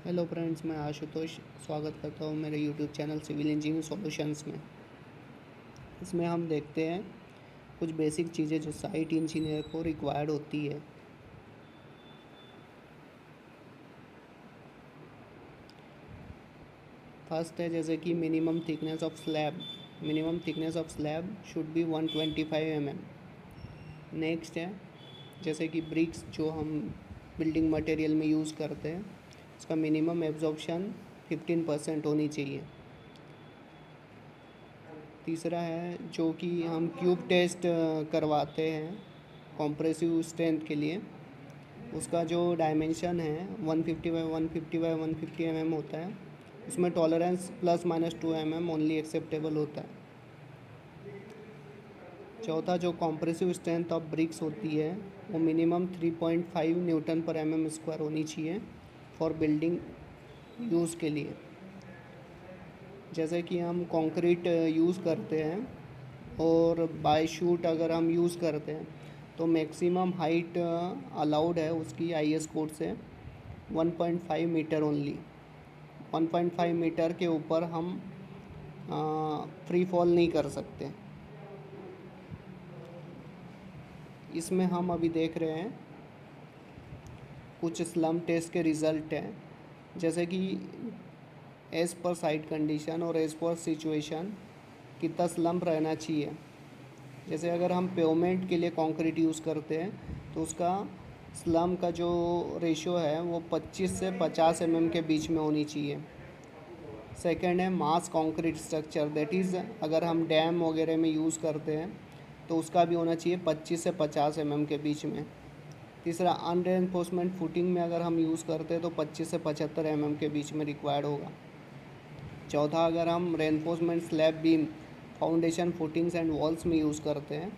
Hello friends, मैं आशुतोष स्वागत करता हूँ मेरे YouTube channel civil engineering solutions में। इसमें हम देखते हैं कुछ बेसिक चीज़ें जो साइट इंजीनियर को रिक्वायर्ड होती है। फर्स्ट है जैसे कि minimum thickness of slab. Minimum thickness of slab should be 125 mm। Next है जैसे कि ब्रिक्स जो हम बिल्डिंग मटेरियल में यूज़ करते हैं, उसका मिनिमम एब्जॉर्प्शन 15% होनी चाहिए। तीसरा है जो कि हम क्यूब टेस्ट करवाते हैं कॉम्प्रेसिव स्ट्रेंथ के लिए, उसका जो डायमेंशन है 150 mm होता है। उसमें टॉलरेंस ±2 mm ओनली एक्सेप्टेबल होता है। चौथा जो कॉम्प्रेसिव स्ट्रेंथ ऑफ ब्रिक्स होती है वो मिनिमम 3.5 Nm/mm² होनी चाहिए फॉर बिल्डिंग यूज़ के लिए। जैसे कि हम कंक्रीट यूज़ करते हैं और बाय शूट अगर हम यूज़ करते हैं तो मैक्सिमम हाइट अलाउड है उसकी IS कोड से 1.5 मीटर ओनली। 1.5 मीटर के ऊपर हम फ्री फॉल नहीं कर सकते। इसमें हम अभी देख रहे हैं कुछ स्लम टेस्ट के रिज़ल्ट हैं, जैसे कि एज़ पर साइट कंडीशन और एज़ पर सिचुएशन कितना स्लम रहना चाहिए। जैसे अगर हम पेवमेंट के लिए कंक्रीट यूज़ करते हैं तो उसका स्लम का जो रेशो है वो 25 से 50 mm के बीच में होनी चाहिए। सेकंड है मास कंक्रीट स्ट्रक्चर, दैट इज़ अगर हम डैम वगैरह में यूज़ करते हैं तो उसका भी होना चाहिए 25 से 50 mm के बीच में। तीसरा अनरेनफोर्समेंट फुटिंग में अगर हम यूज़ करते हैं तो 25 से 75 mm के बीच में रिक्वायर्ड होगा। चौथा अगर हम reinforcement slab beam foundation footings and walls में यूज़ करते हैं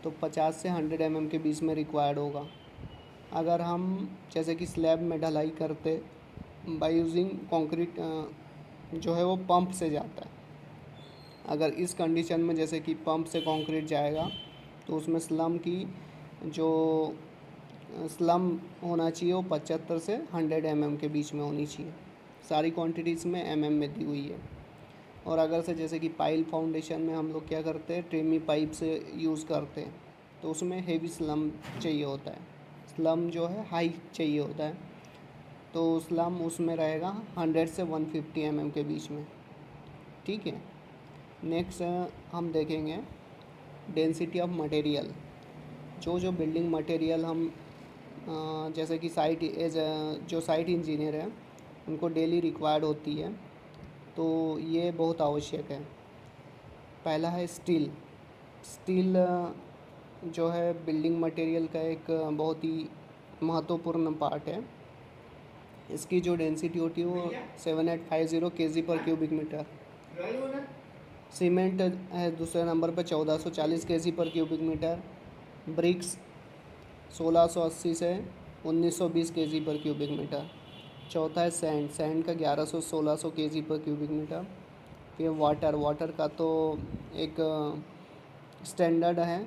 तो 50 से 100 mm के बीच में रिक्वायर्ड होगा। अगर हम जैसे कि स्लैब में ढलाई करते बाय यूजिंग कंक्रीट जो है वो पंप से जाता है, अगर इस कंडीशन में जैसे कि पंप से कंक्रीट जाएगा तो उसमें स्लम की जो स्लम होना चाहिए वो 75 से 100 mm के बीच में होनी चाहिए। सारी क्वांटिटीज़ में mm में दी हुई है। और अगर से जैसे कि पाइल फाउंडेशन में हम लोग क्या करते हैं, ट्रेमी पाइप से यूज़ करते हैं तो उसमें हेवी स्लम चाहिए होता है, स्लम जो है हाई चाहिए होता है, तो स्लम उसमें रहेगा 100 से 150 mm के बीच में। ठीक है। नेक्स्ट हम देखेंगे डेंसिटी ऑफ मटेरियल। जो जो बिल्डिंग मटेरियल हम जैसे कि साइट एज जो साइट इंजीनियर है उनको डेली रिक्वायर्ड होती है, तो ये बहुत आवश्यक है। पहला है स्टील। स्टील जो है बिल्डिंग मटेरियल का एक बहुत ही महत्वपूर्ण पार्ट है। इसकी जो डेंसिटी होती है वो 7850 kg/m²। सीमेंट है दूसरे नंबर पर 1440 kg/m²। ब्रिक्स 1680 से 1920 kg/m²। चौथा है सैंड। सैंड का 1100-1600 kg/m²। फिर वाटर का तो एक स्टैंडर्ड है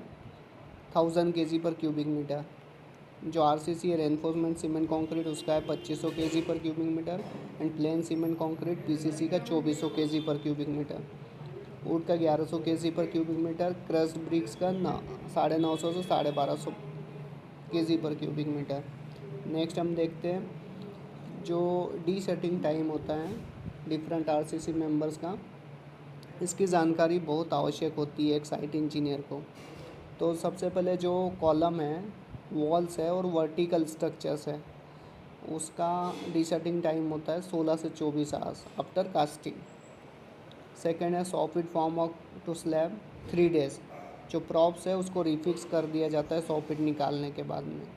1000 kg/m²। जो RCC है रेनफोर्समेंट सीमेंट कंक्रीट उसका है 2500 kg/m²। And plane cement concrete PCC का 2400 kg/m²। वुड का 1100 kg/m²। क्रस्ट ब्रिक्स का 950 से 1250 kg/m²। नेक्स्ट हम देखते हैं जो डीसेटिंग टाइम होता है डिफरेंट RCC मेंबर्स का, इसकी जानकारी बहुत आवश्यक होती है एक साइट इंजीनियर को। तो सबसे पहले जो कॉलम है, वॉल्स है और वर्टिकल स्ट्रक्चर्स है, उसका डीसेटिंग टाइम होता है 16 से 24 आवर्स आफ्टर कास्टिंग। सेकेंड है soffit form of to slab 3 days. जो प्रॉप्स है उसको रिफिक्स कर दिया जाता है सॉफिट निकालने के बाद में।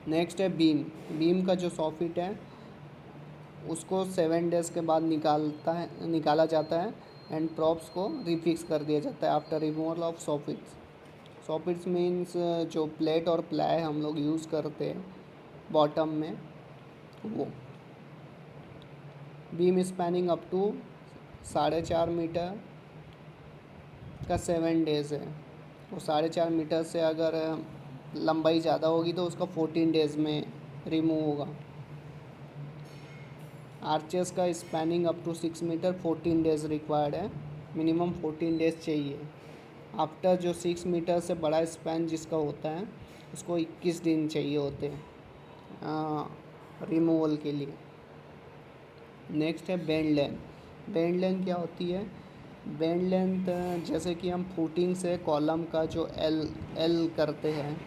नेक्स्ट है बीम। बीम का जो सॉफिट है उसको 7 डेज़ के बाद निकाला जाता है एंड प्रॉप्स को रिफिक्स कर दिया जाता है after removal of soffits. Soffits means जो प्लेट और प्लाई हम लोग यूज़ करते हैं बॉटम में, वो। Beam spanning up to 4.5 metre का 7 डेज़ है। तो 4.5 मीटर से अगर लंबाई ज़्यादा होगी तो उसका 14 डेज़ में रिमूव होगा। आर्चेस का spanning up to 6 metre 14 days required है, मिनिमम 14 डेज़ चाहिए। आफ्टर जो 6 मीटर से बड़ा स्पैन जिसका होता है उसको 21 दिन चाहिए होते हैं रिमूवल के लिए। नेक्स्ट है बेंड लेंथ। बेंड लेंथ क्या होती है? बेंड लेंथ जैसे कि हम फुटिंग से कॉलम का जो एल करते हैं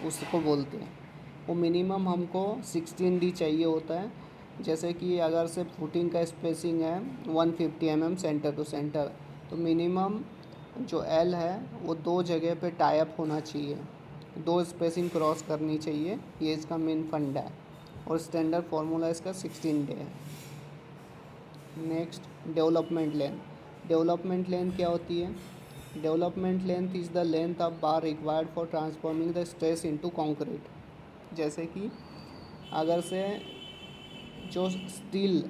उसको बोलते हैं। वो मिनिमम हमको 16 डी चाहिए होता है। जैसे कि अगर से फुटिंग का स्पेसिंग है 150 mm सेंटर टू सेंटर, तो मिनिमम जो एल है वो 2 जगह पे टाई अप होना चाहिए, 2 स्पेसिंग क्रॉस करनी चाहिए। ये इसका मेन फंडा है और स्टैंडर्ड फार्मूला इसका 16 डे है। Next development length. Development length क्या होती है? Development length is the length of bar required for transforming the stress into concrete. जैसे कि अगर से जो स्टील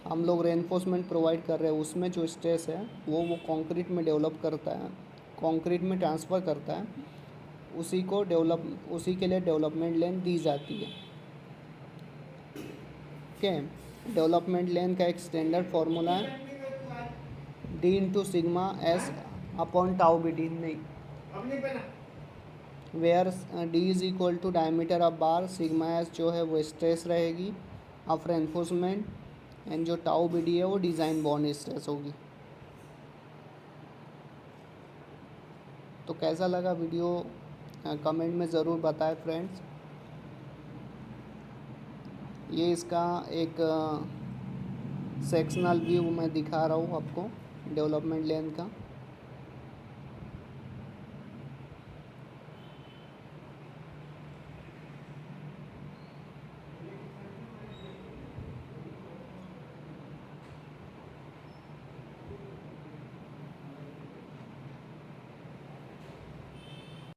हम लोग रेनफोर्समेंट प्रोवाइड कर रहे हैं उसमें जो स्ट्रेस है वो कंक्रीट में डेवलप करता है, कंक्रीट में ट्रांसफ़र करता है, उसी के लिए डेवलपमेंट लेंथ दी जाती है। ओके, डेवलपमेंट लेंथ का एक स्टैंडर्ड फार्मूला है D into sigma S upon tau B D, नहीं, where D is equal to diameter of bar, sigma S जो है वो स्ट्रेस रहेगी ऑफ रेनफोर्समेंट, एंड जो टाउ बी डी है वो डिज़ाइन बॉन्ड स्ट्रेस होगी। तो कैसा लगा वीडियो कमेंट में ज़रूर बताएं फ्रेंड्स। ये इसका एक सेक्शनल व्यू मैं दिखा रहा हूँ आपको डेवलपमेंट लेंथ का।